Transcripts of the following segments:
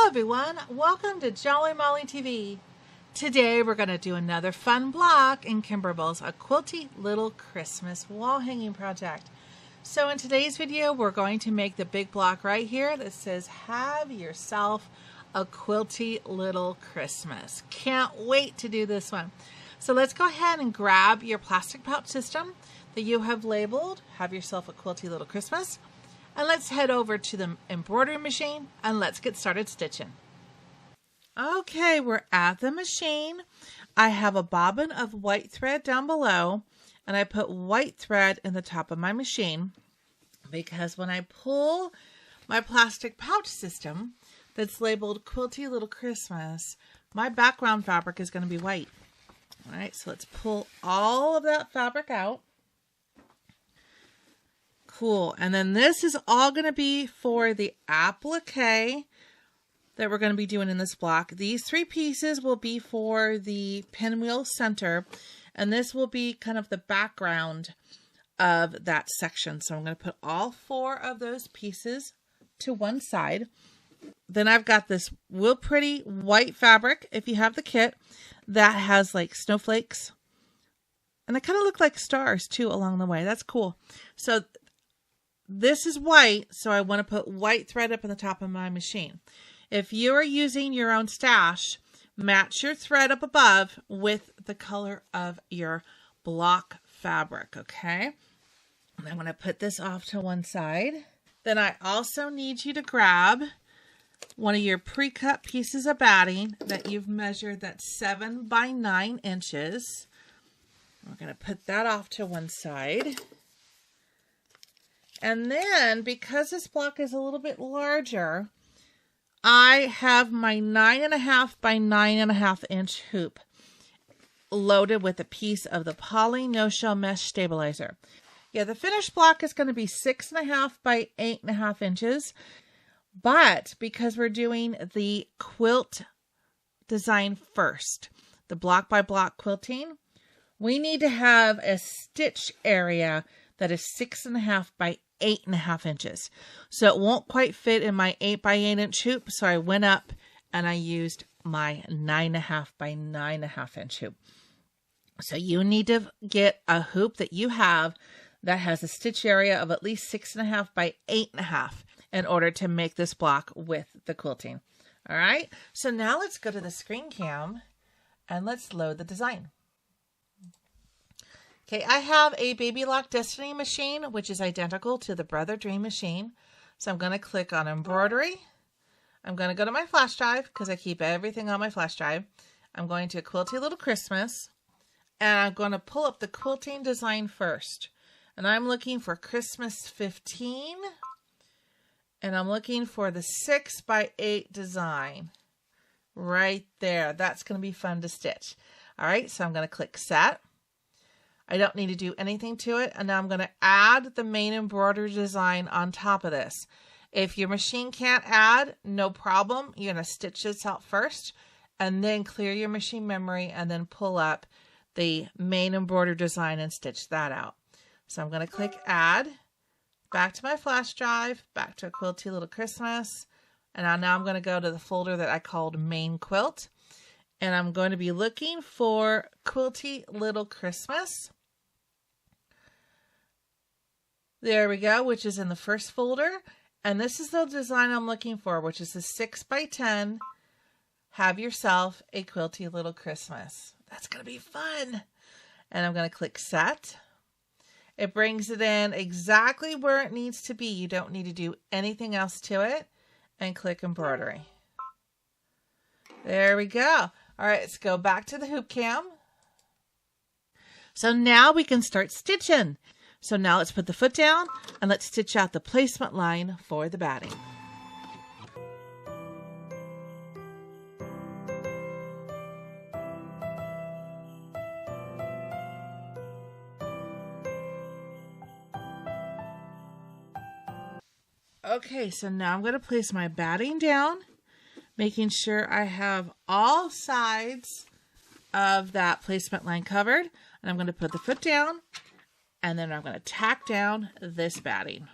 everyone, welcome to Jolly Molly TV. Today we're going to do another fun block in Kimberbell's A Quilty Little Christmas wall hanging project. So in today's video we're going to make the big block right here that says have yourself a quilty little Christmas. Can't wait to do this one. So let's go ahead and grab your plastic pouch system that you have labeled have yourself a quilty little Christmas. And let's head over to the embroidery machine and let's get started stitching. Okay, we're at the machine. I have a bobbin of white thread down below and I put white thread in the top of my machine because when I pull my plastic pouch system that's labeled Quilty Little Christmas, my background fabric is going to be white. All right, so let's pull all of that fabric out. Cool. And then this is all going to be for the applique that we're going to be doing in this block. These three pieces will be for the pinwheel center, and this will be kind of the background of that section. So I'm going to put all four of those pieces to one side. Then I've got this real pretty white fabric, if you have the kit, that has like snowflakes. And they kind of look like stars too along the way. That's cool. So this is white, so I want to put white thread up in the top of my machine. If you are using your own stash, match your thread up above with the color of your block fabric, okay? And I'm going to put this off to one side. Then I also need you to grab one of your pre-cut pieces of batting that you've measured that's 7 by 9 inches. We're going to put that off to one side. And then, because this block is a little bit larger, I have my 9.5 by 9.5 inch hoop loaded with a piece of the poly no-show mesh stabilizer. Yeah, the finished block is going to be 6.5 by 8.5 inches, but because we're doing the quilt design first, the block by block quilting, we need to have a stitch area that is 6.5 by 8.5 inches. So it won't quite fit in my 8 by 8 inch hoop. So I went up and I used my 9.5 by 9.5 inch hoop. So you need to get a hoop that you have that has a stitch area of at least 6.5 by 8.5 in order to make this block with the quilting. All right. So now let's go to the screen cam and let's load the design. Okay, I have a Baby Lock Destiny machine, which is identical to the Brother Dream machine. So I'm going to click on Embroidery. I'm going to go to my flash drive because I keep everything on my flash drive. I'm going to Quilty Little Christmas, and I'm going to pull up the quilting design first. And I'm looking for Christmas 15, and I'm looking for the 6 by 8 design right there. That's going to be fun to stitch. All right, so I'm going to click Set. I don't need to do anything to it. And now I'm going to add the main embroidery design on top of this. If your machine can't add, no problem. You're going to stitch this out first and then clear your machine memory and then pull up the main embroidery design and stitch that out. So I'm going to click Add, back to my flash drive, back to A Quilty Little Christmas. And now I'm going to go to the folder that I called Main Quilt. And I'm going to be looking for Quilty Little Christmas. There we go, which is in the first folder. And this is the design I'm looking for, which is the 6 by 10. Have yourself a quilty little Christmas. That's going to be fun. And I'm going to click Set. It brings it in exactly where it needs to be. You don't need to do anything else to it. And click Embroidery. There we go. All right, let's go back to the hoop cam. So now we can start stitching. So now let's put the foot down and let's stitch out the placement line for the batting. Okay, so now I'm going to place my batting down, making sure I have all sides of that placement line covered. And I'm going to put the foot down. And then I'm going to tack down this batting.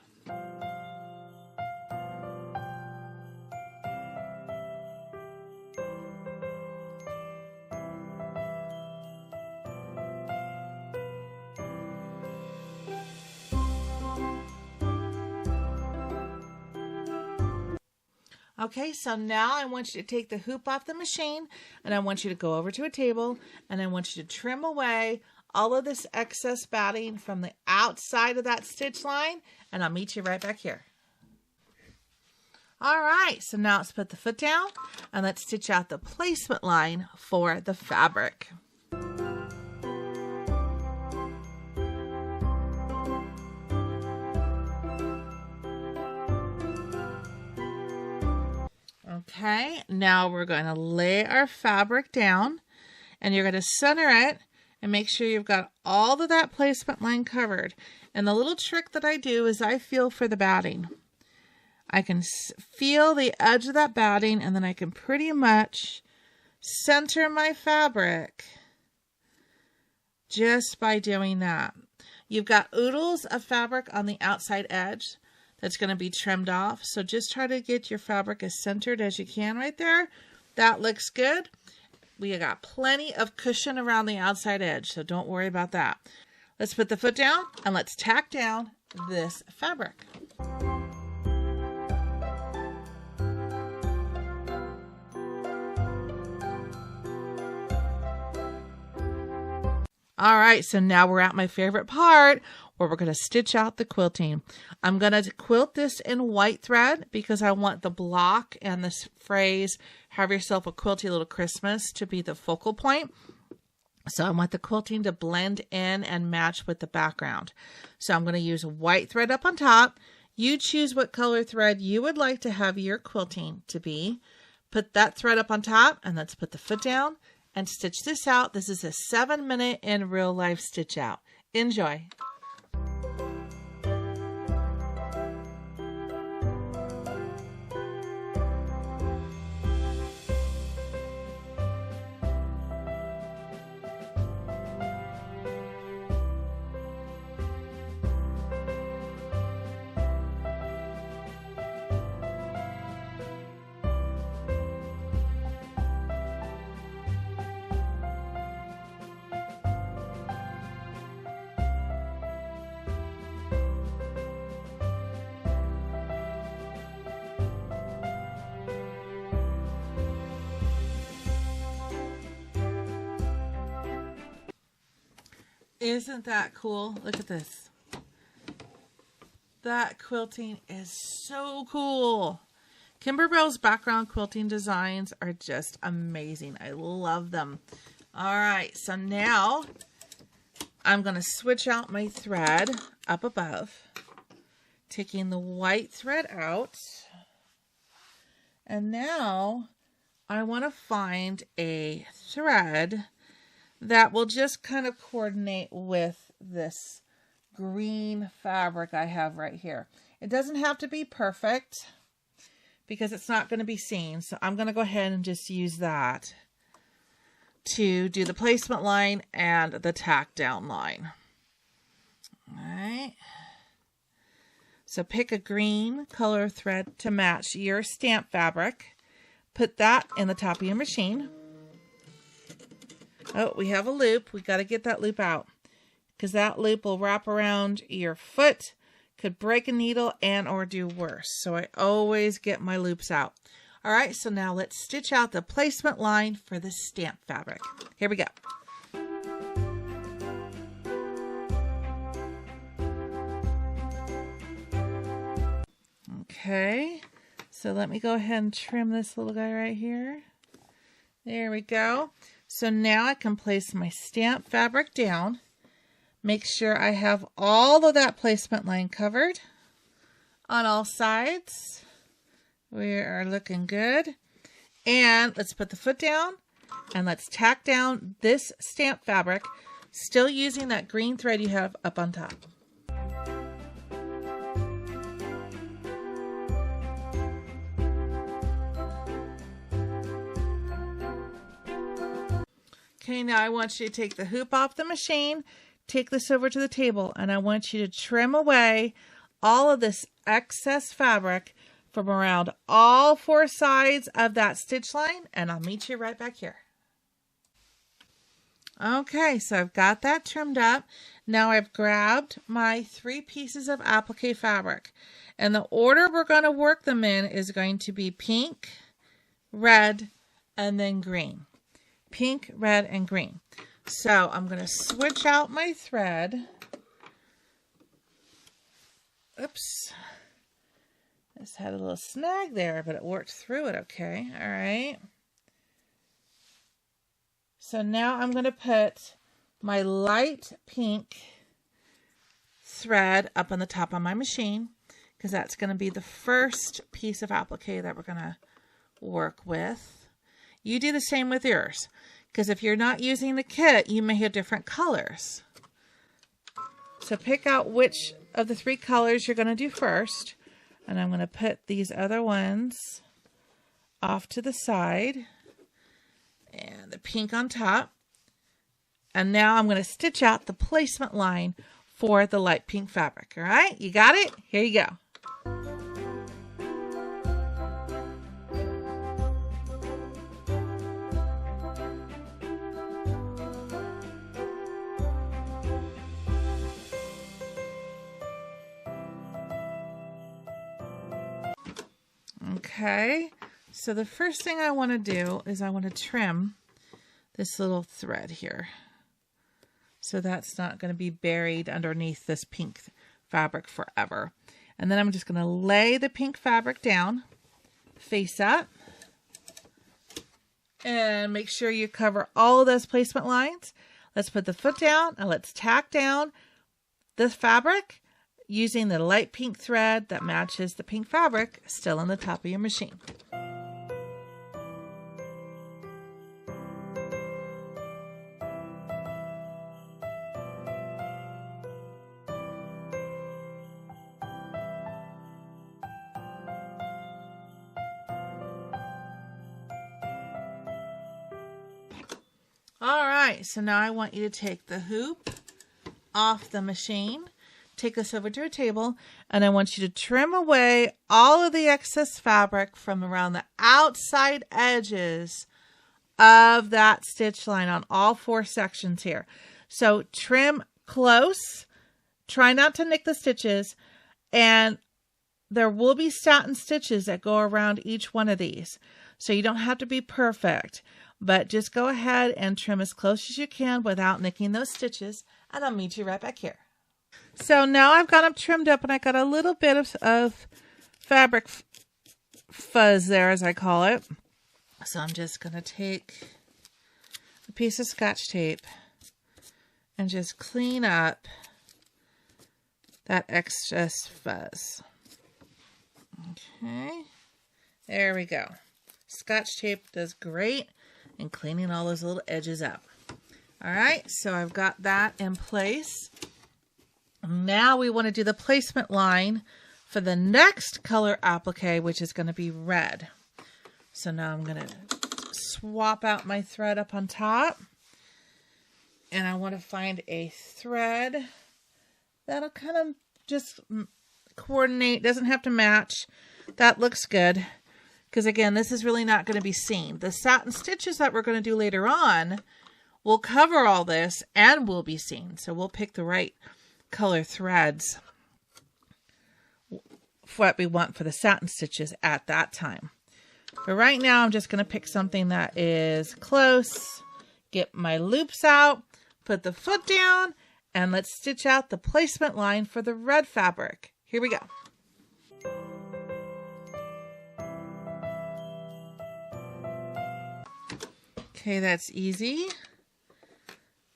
Okay, so now I want you to take the hoop off the machine, and I want you to go over to a table, and I want you to trim away all of this excess batting from the outside of that stitch line, and I'll meet you right back here. All right, so now let's put the foot down, and let's stitch out the placement line for the fabric. Okay, now we're going to lay our fabric down, and you're going to center it and make sure you've got all of that placement line covered. And the little trick that I do is I feel for the batting. I can feel the edge of that batting, and then I can pretty much center my fabric just by doing that. You've got oodles of fabric on the outside edge that's going to be trimmed off. So just try to get your fabric as centered as you can right there. That looks good. We got plenty of cushion around the outside edge, so don't worry about that. Let's put the foot down and let's tack down this fabric. All right, so now we're at my favorite part where we're going to stitch out the quilting. I'm going to quilt this in white thread because I want the block and this phrase, "Have yourself a quilty little Christmas," to be the focal point. So I want the quilting to blend in and match with the background. So I'm going to use white thread up on top. You choose what color thread you would like to have your quilting to be. Put that thread up on top, and let's put the foot down and stitch this out. This is a 7-minute in real life stitch out. Enjoy. Isn't that cool? Look at this. That quilting is so cool. Kimberbell's background quilting designs are just amazing. I love them. All right, so now I'm going to switch out my thread up above, taking the white thread out. And now I want to find a thread that will just kind of coordinate with this green fabric I have right here. It doesn't have to be perfect because it's not going to be seen. So I'm going to go ahead and just use that to do the placement line and the tack down line. All right. So pick a green color thread to match your stamp fabric. Put that in the top of your machine. Oh, we have a loop. We got to get that loop out because that loop will wrap around your foot, could break a needle and or do worse. So I always get my loops out. All right, so now let's stitch out the placement line for the stamp fabric. Here we go. Okay, so let me go ahead and trim this little guy right here. There we go. So now I can place my stamp fabric down. Make sure I have all of that placement line covered on all sides. We are looking good. And let's put the foot down and let's tack down this stamp fabric, still using that green thread you have up on top. Okay, now I want you to take the hoop off the machine, take this over to the table, and I want you to trim away all of this excess fabric from around all four sides of that stitch line, and I'll meet you right back here. Okay, so I've got that trimmed up. Now I've grabbed my 3 pieces of applique fabric. And the order we're going to work them in is going to be pink, red, and then green. Pink, red, and green. So I'm going to switch out my thread. Oops. Just had a little snag there, but it worked through it okay. All right. So now I'm going to put my light pink thread up on the top of my machine, because that's going to be the first piece of applique that we're going to work with. You do the same with yours, because if you're not using the kit, you may have different colors. So pick out which of the 3 colors you're going to do first. And I'm going to put these other ones off to the side. And the pink on top. And now I'm going to stitch out the placement line for the light pink fabric. All right, you got it? Here you go. Okay, so the first thing I want to do is I want to trim this little thread here, so that's not going to be buried underneath this pink fabric forever. And then I'm just going to lay the pink fabric down, face up, and make sure you cover all of those placement lines. Let's put the foot down and let's tack down this fabric using the light pink thread that matches the pink fabric still on the top of your machine. All right, so now I want you to take the hoop off the machine. Take this over to a table, and I want you to trim away all of the excess fabric from around the outside edges of that stitch line on all 4 sections here. So trim close, try not to nick the stitches, and there will be satin stitches that go around each one of these. So you don't have to be perfect, but just go ahead and trim as close as you can without nicking those stitches, and I'll meet you right back here. So now I've got them trimmed up, and I got a little bit of fabric fuzz there, as I call it. So I'm just going to take a piece of Scotch tape and just clean up that excess fuzz. Okay, there we go. Scotch tape does great in cleaning all those little edges up. All right, so I've got that in place. Now we want to do the placement line for the next color applique, which is going to be red. So now I'm going to swap out my thread up on top. And I want to find a thread that'll kind of just coordinate, doesn't have to match. That looks good. Because again, this is really not going to be seen. The satin stitches that we're going to do later on will cover all this and will be seen. So we'll pick the right color threads for what we want for the satin stitches at that time. But right now I'm just going to pick something that is close, get my loops out, put the foot down, and let's stitch out the placement line for the red fabric. Here we go. Okay, that's easy.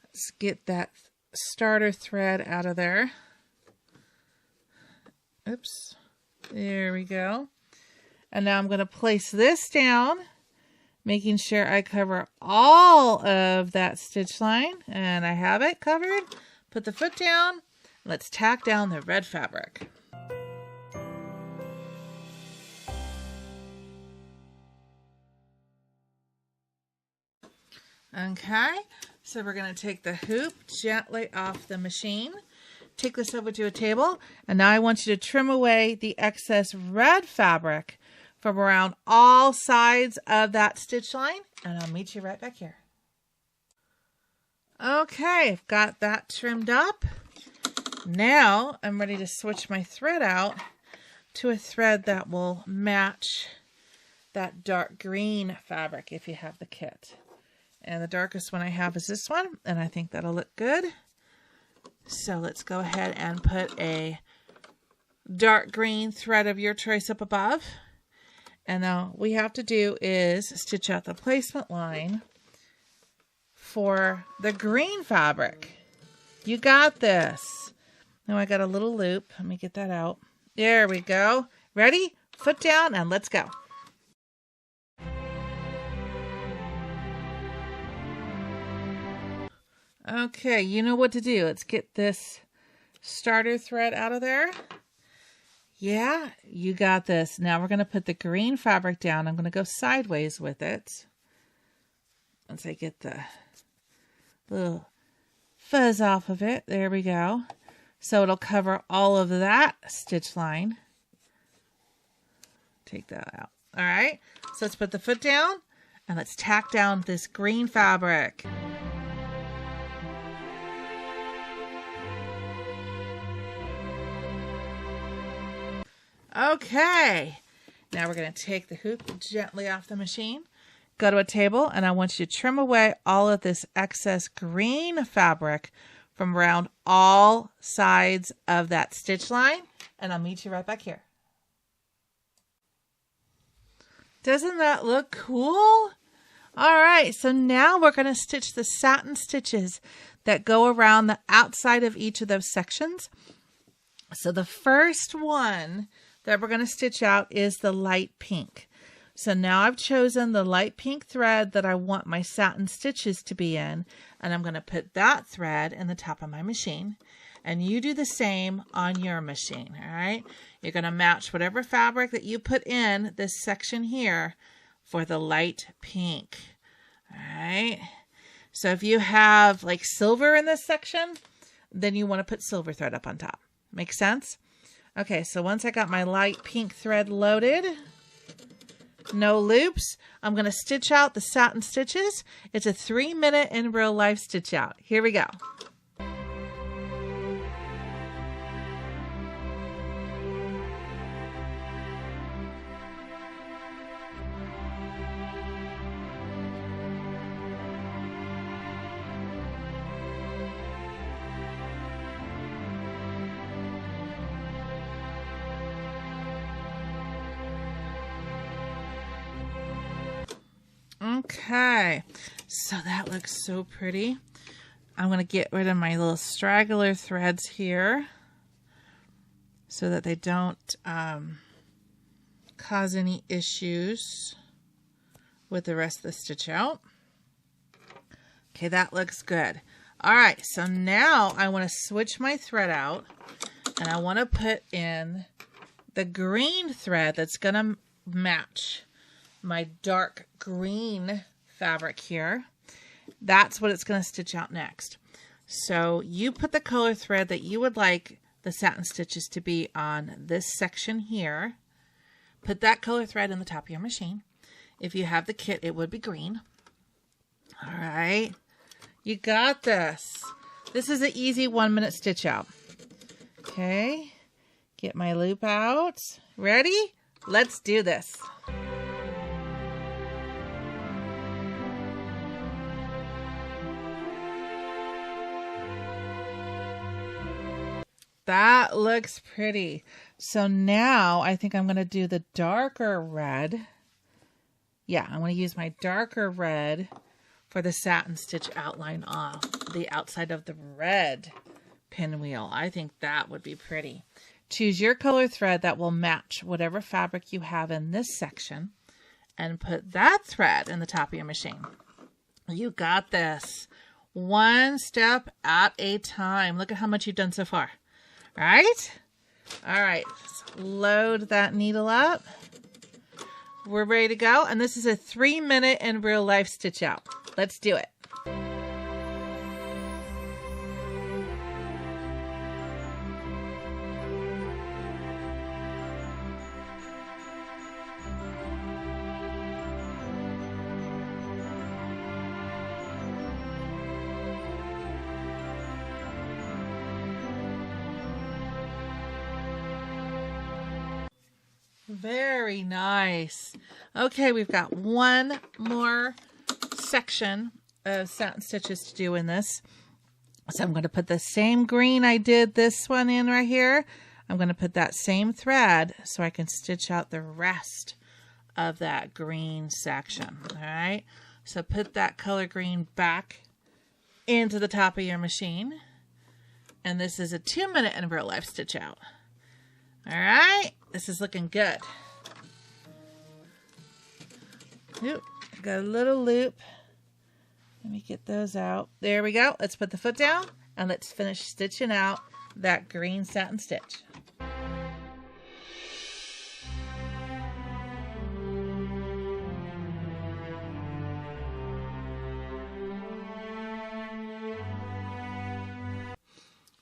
Let's get that starter thread out of there. Oops. There we go. And now I'm going to place this down, making sure I cover all of that stitch line. And I have it covered. Put the foot down. Let's tack down the red fabric. Okay, so we're going to take the hoop gently off the machine, take this over to a table, and now I want you to trim away the excess red fabric from around all sides of that stitch line, and I'll meet you right back here. Okay, I've got that trimmed up. Now I'm ready to switch my thread out to a thread that will match that dark green fabric if you have the kit. And the darkest one I have is this one, and I think that'll look good. So let's go ahead and put a dark green thread of your choice up above. And now what we have to do is stitch out the placement line for the green fabric. You got this. Now I got a little loop. Let me get that out. There we go. Ready? Foot down and let's go. Okay, you know what to do. Let's get this starter thread out of there. Yeah, you got this. Now we're going to put the green fabric down. I'm going to go sideways with it. Once I get the little fuzz off of it. There we go. So it'll cover all of that stitch line. Take that out. All right, so let's put the foot down and let's tack down this green fabric. Okay, now we're going to take the hoop gently off the machine, go to a table, and I want you to trim away all of this excess green fabric from around all sides of that stitch line, and I'll meet you right back here. Doesn't that look cool? All right, so now we're going to stitch the satin stitches that go around the outside of each of those sections. So the first one that we're going to stitch out is the light pink. So now I've chosen the light pink thread that I want my satin stitches to be in, and I'm going to put that thread in the top of my machine, and you do the same on your machine. All right, you're going to match whatever fabric that you put in this section here for the light pink. All right, so if you have like silver in this section, then you want to put silver thread up on top. Make sense? Okay, so once I got my light pink thread loaded, no loops, I'm going to stitch out the satin stitches. It's a 3-minute in real life stitch out. Here we go. Okay, so that looks so pretty. I'm going to get rid of my little straggler threads here so that they don't cause any issues with the rest of the stitch out. Okay, that looks good. All right, so now I want to switch my thread out, and I want to put in the green thread that's going to match my dark green fabric here. That's what it's going to stitch out next. So you put the color thread that you would like the satin stitches to be on this section here. Put that color thread in the top of your machine. If you have the kit, it would be green. All right, you got this. This is an easy 1-minute stitch out. Okay, get my loop out. Ready? Let's do this. That looks pretty. So now I think I'm going to do the darker red. Yeah, I'm going to use my darker red for the satin stitch outline off the outside of the red pinwheel. I think that would be pretty. Choose your color thread that will match whatever fabric you have in this section and put that thread in the top of your machine. You got this. One step at a time. Look at how much you've done so far. Right? All right, let's load that needle up. We're ready to go. And this is a 3-minute in real life stitch out. Let's do it. Very nice. Okay, we've got one more section of satin stitches to do in this. So I'm going to put the same green I did this one in right here. I'm going to put that same thread so I can stitch out the rest of that green section. All right, so put that color green back into the top of your machine. And this is a 2-minute in real life stitch out. All right, this is looking good. Oop, got a little loop. Let me get those out. There we go. Let's put the foot down and let's finish stitching out that green satin stitch.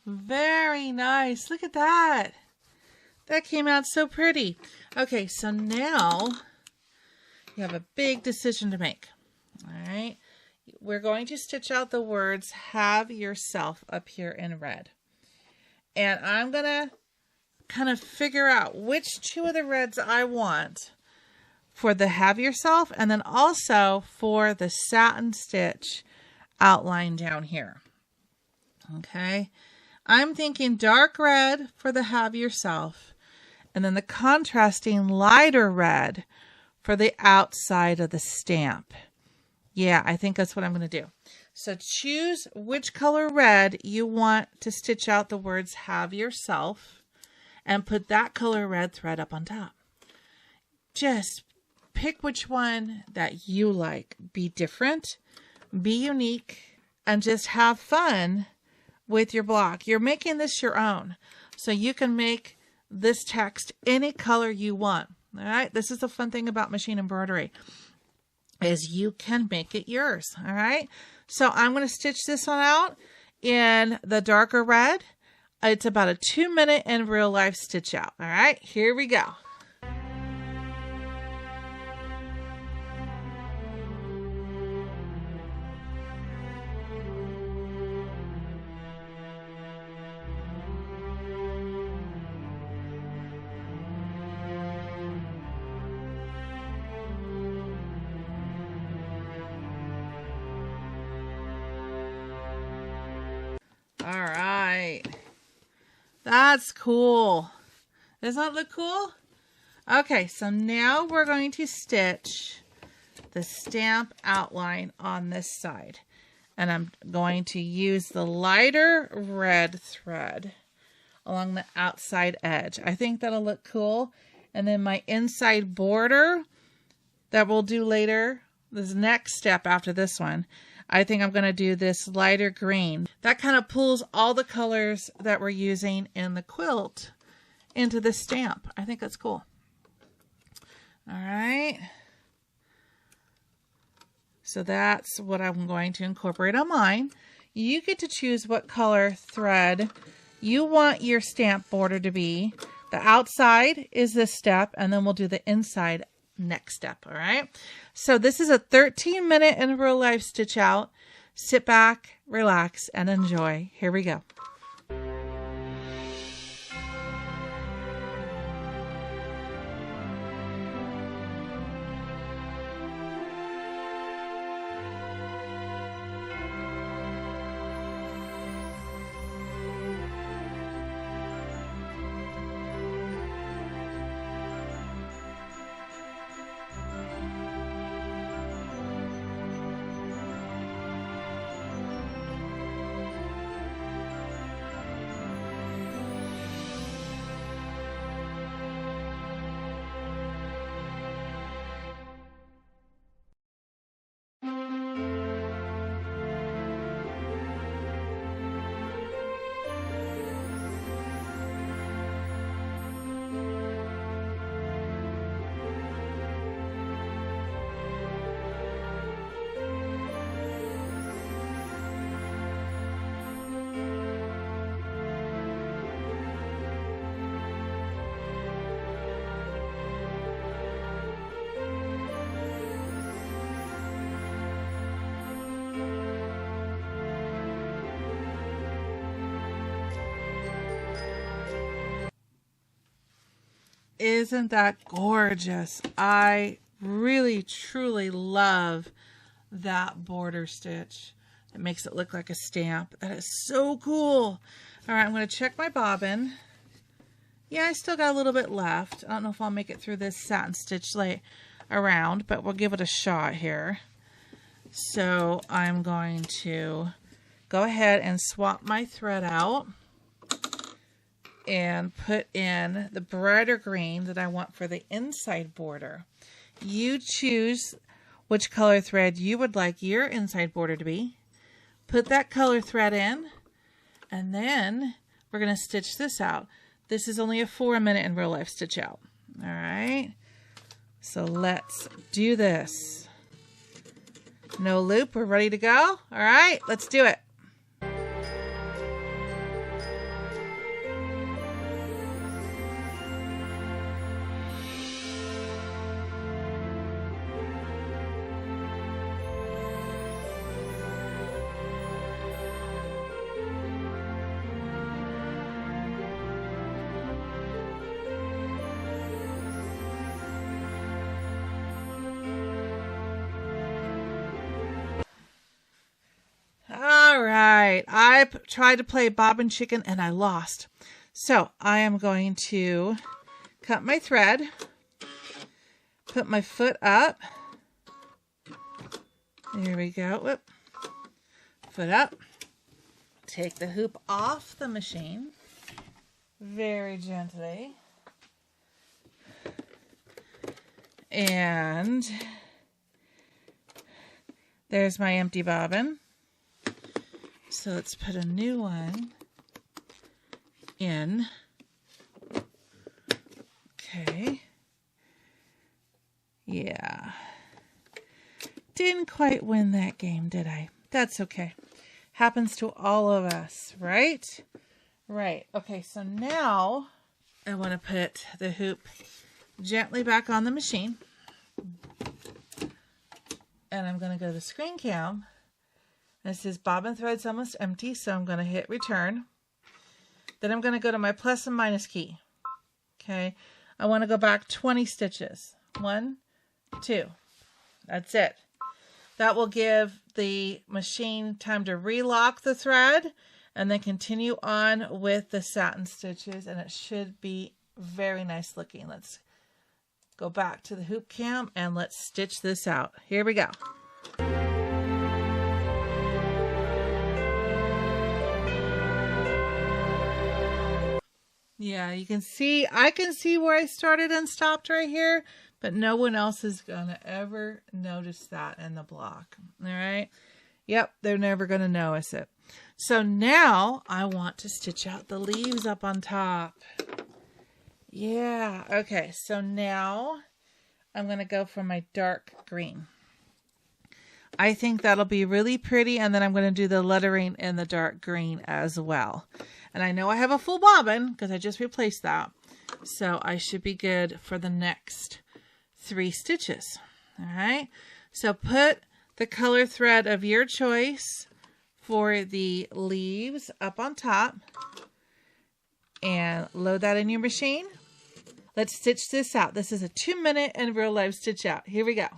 Very nice. Look at that. That came out so pretty. Okay, so now you have a big decision to make. All right. We're going to stitch out the words "have yourself" up here in red. And I'm going to kind of figure out which two of the reds I want for the "have yourself" and then also for the satin stitch outline down here. Okay. I'm thinking dark red for the "have yourself" and then the contrasting lighter red for the outside of the stamp. Yeah, I think that's what I'm going to do. So choose which color red you want to stitch out the words "have yourself" and put that color red thread up on top. Just pick which one that you like. Be different, be unique, and just have fun with your block. You're making this your own, so you can make this text any color you want. All right, this is the fun thing about machine embroidery, is you can make it yours. All right, so I'm going to stitch this one out in the darker red. It's about a 2-minute in real life stitch out. All right, here we go. All right, that's cool. Does that look cool? Okay, so now we're going to stitch the stamp outline on this side. And I'm going to use the lighter red thread along the outside edge. I think that'll look cool. And then my inside border that we'll do later, this next step after this one, I think I'm going to do this lighter green. That kind of pulls all the colors that we're using in the quilt into the stamp. I think that's cool. All right. So that's what I'm going to incorporate on mine. You get to choose what color thread you want your stamp border to be. The outside is this step, and then we'll do the inside next step. All right. So this is a 13-minute in real life stitch out. Sit back, relax, and enjoy. Here we go. Isn't that gorgeous? I really, truly love that border stitch. It makes it look like a stamp. That is so cool. All right, I'm going to check my bobbin. Yeah, I still got a little bit left. I don't know if I'll make it through this satin stitch around, but we'll give it a shot here. So I'm going to go ahead and swap my thread out and put in the brighter green that I want for the inside border. You choose which color thread you would like your inside border to be. Put that color thread in, and then we're going to stitch this out. This is only a 4-minute in real life stitch out. All right, so let's do this. No loop, we're ready to go. All right, let's do it. All right, I tried to play bobbin chicken and I lost. So I am going to cut my thread, put my foot up. There we go. Whoop. Foot up. Take the hoop off the machine very gently. And there's my empty bobbin. So let's put a new one in. Okay. Yeah. Didn't quite win that game, did I? That's okay. Happens to all of us, right? Right. Okay, so now I want to put the hoop gently back on the machine. And I'm going to go to screen cam. This is bobbin threads almost empty, so I'm going to hit return. Then I'm going to go to my plus and minus key. Okay, I want to go back 20 stitches. 1, 2. That's it. That will give the machine time to relock the thread and then continue on with the satin stitches, and it should be very nice looking. Let's go back to the hoop cam and let's stitch this out. Here we go. Yeah, you can see, I can see where I started and stopped right here, but no one else is going to ever notice that in the block. All right. Yep, they're never going to notice it. So now I want to stitch out the leaves up on top. Yeah. Okay. So now I'm going to go for my dark green. I think that'll be really pretty. And then I'm going to do the lettering in the dark green as well. And I know I have a full bobbin because I just replaced that. So I should be good for the next 3 stitches. All right. So put the color thread of your choice for the leaves up on top and load that in your machine. Let's stitch this out. This is a 2-minute in real life stitch out. Here we go.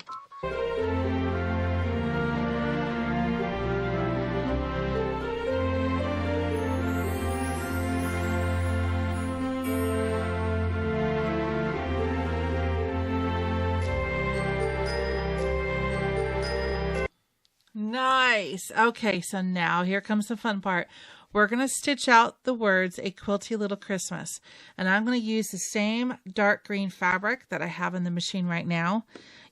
Nice. Okay, so now here comes the fun part. We're going to stitch out the words A Quilty Little Christmas. And I'm going to use the same dark green fabric that I have in the machine right now.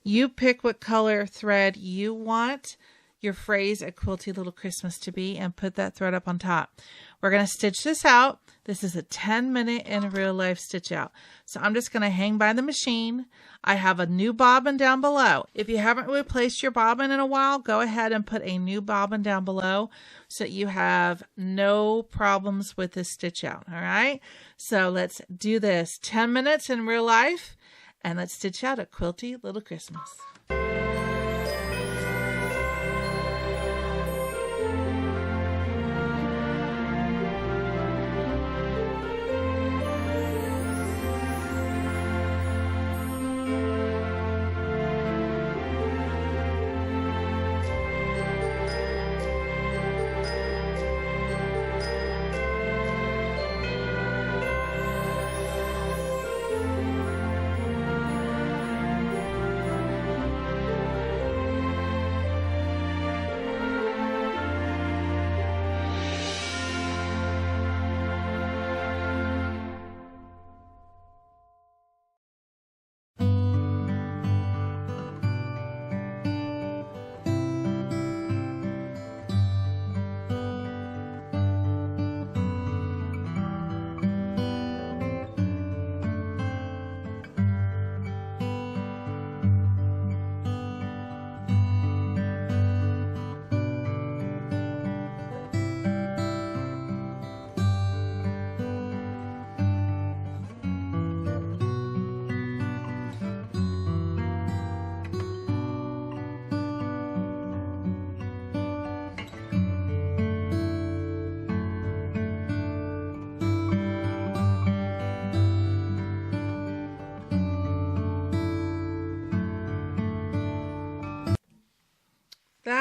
You pick what color thread you want your phrase A Quilty Little Christmas to be and put that thread up on top. We're going to stitch this out. This is a 10-minute in real life stitch out. So I'm just going to hang by the machine. I have a new bobbin down below. If you haven't replaced your bobbin in a while, go ahead and put a new bobbin down below so that you have no problems with this stitch out. All right. So let's do this 10 minutes in real life and let's stitch out A Quilty Little Christmas.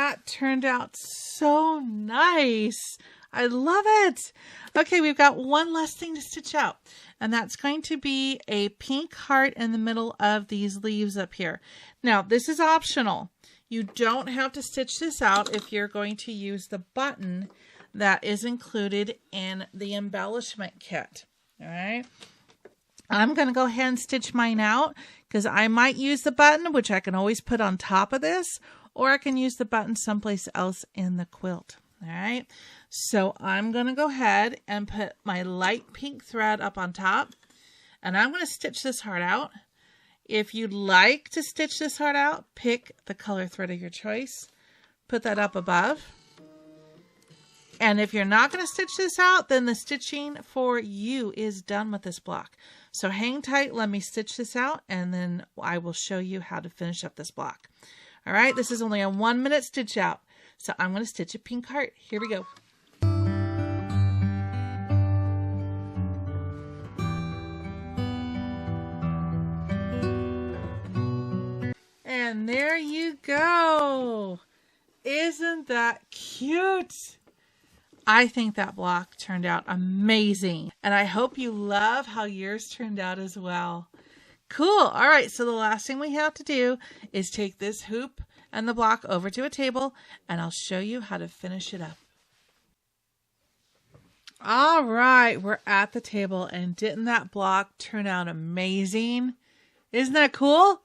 that turned out so nice. I love it. Okay, we've got one last thing to stitch out, and that's going to be a pink heart in the middle of these leaves up here. Now, this is optional. You don't have to stitch this out if you're going to use the button that is included in the embellishment kit. All right. I'm going to go ahead and stitch mine out because I might use the button, which I can always put on top of this, or I can use the button someplace else in the quilt. All right. So I'm going to go ahead and put my light pink thread up on top, and I'm going to stitch this heart out. If you'd like to stitch this heart out, pick the color thread of your choice. Put that up above. And if you're not going to stitch this out, then the stitching for you is done with this block. So hang tight, let me stitch this out, and then I will show you how to finish up this block. All right, this is only a 1 minute stitch out. So I'm going to stitch a pink heart. Here we go. And there you go. Isn't that cute? I think that block turned out amazing. And I hope you love how yours turned out as well. Cool. All right. So the last thing we have to do is take this hoop and the block over to a table, and I'll show you how to finish it up. All right. We're at the table, and didn't that block turn out amazing? Isn't that cool?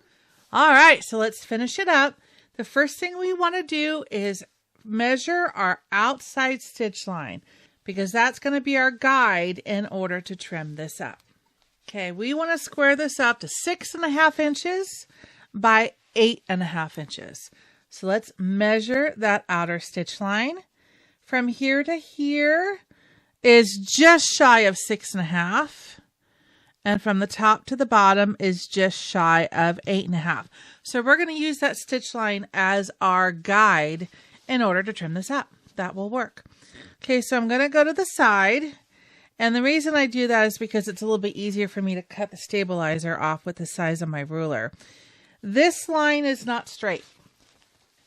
All right. So let's finish it up. The first thing we want to do is measure our outside stitch line, because that's going to be our guide in order to trim this up. Okay, we want to square this up to 6.5 inches by 8.5 inches. So let's measure that outer stitch line. From here to here is just shy of 6.5. And from the top to the bottom is just shy of 8.5. So we're going to use that stitch line as our guide in order to trim this up. That will work. Okay, so I'm going to go to the side. And the reason I do that is because it's a little bit easier for me to cut the stabilizer off with the size of my ruler. This line is not straight.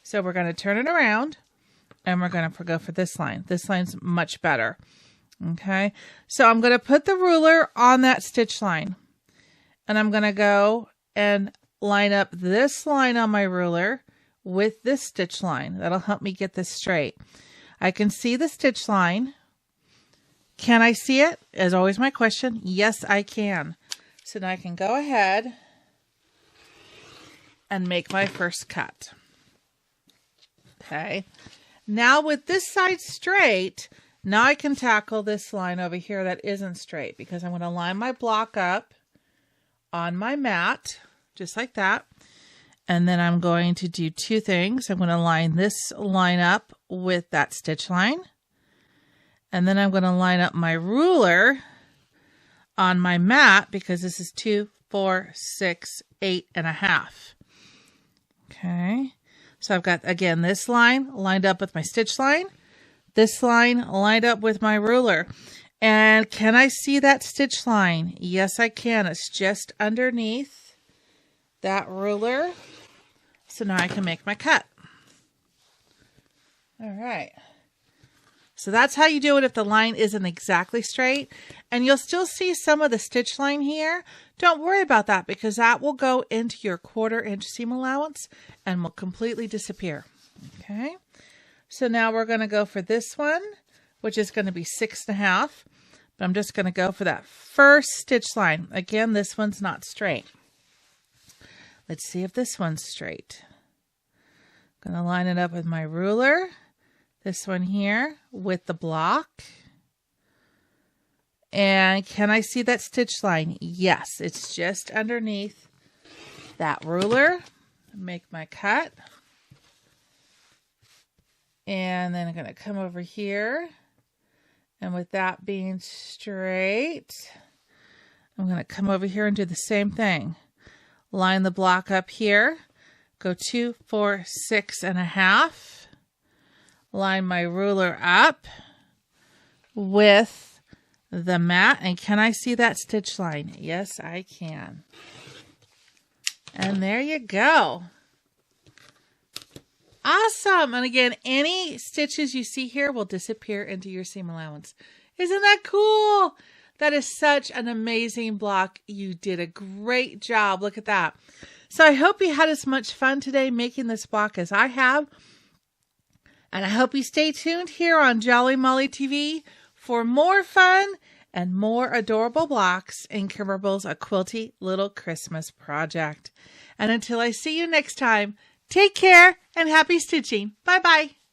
So we're going to turn it around and we're going to go for this line. This line's much better. Okay, so I'm going to put the ruler on that stitch line. And I'm going to go and line up this line on my ruler with this stitch line. That'll help me get this straight. I can see the stitch line. Can I see it? Is always my question. Yes, I can. So now I can go ahead and make my first cut. Okay. Now with this side straight, now I can tackle this line over here that isn't straight, because I'm going to line my block up on my mat, just like that. And then I'm going to do two things. I'm going to line this line up with that stitch line. And then I'm going to line up my ruler on my mat, because this is 2, 4, 6, 8.5. Okay. So I've got, again, this line lined up with my stitch line. This line lined up with my ruler. And can I see that stitch line? Yes, I can. It's just underneath that ruler. So now I can make my cut. All right. So that's how you do it if the line isn't exactly straight. And you'll still see some of the stitch line here. Don't worry about that, because that will go into your 1/4 inch seam allowance and will completely disappear. Okay. So now we're going to go for this one, which is going to be 6.5. But I'm just going to go for that first stitch line. Again, this one's not straight. Let's see if this one's straight. I'm going to line it up with my ruler. This one here with the block. And can I see that stitch line? Yes, it's just underneath that ruler. Make my cut. And then I'm going to come over here. And with that being straight, I'm going to come over here and do the same thing. Line the block up here, go 2, 4, 6.5. Line my ruler up with the mat. And can I see that stitch line? Yes, I can. And there you go. Awesome. And again, any stitches you see here will disappear into your seam allowance. Isn't that cool? That is such an amazing block. You did a great job. Look at that. So I hope you had as much fun today making this block as I have. And I hope you stay tuned here on Jolly Molly TV for more fun and more adorable blocks in Kimberbell's A Quilty Little Christmas project. And until I see you next time, take care and happy stitching. Bye-bye.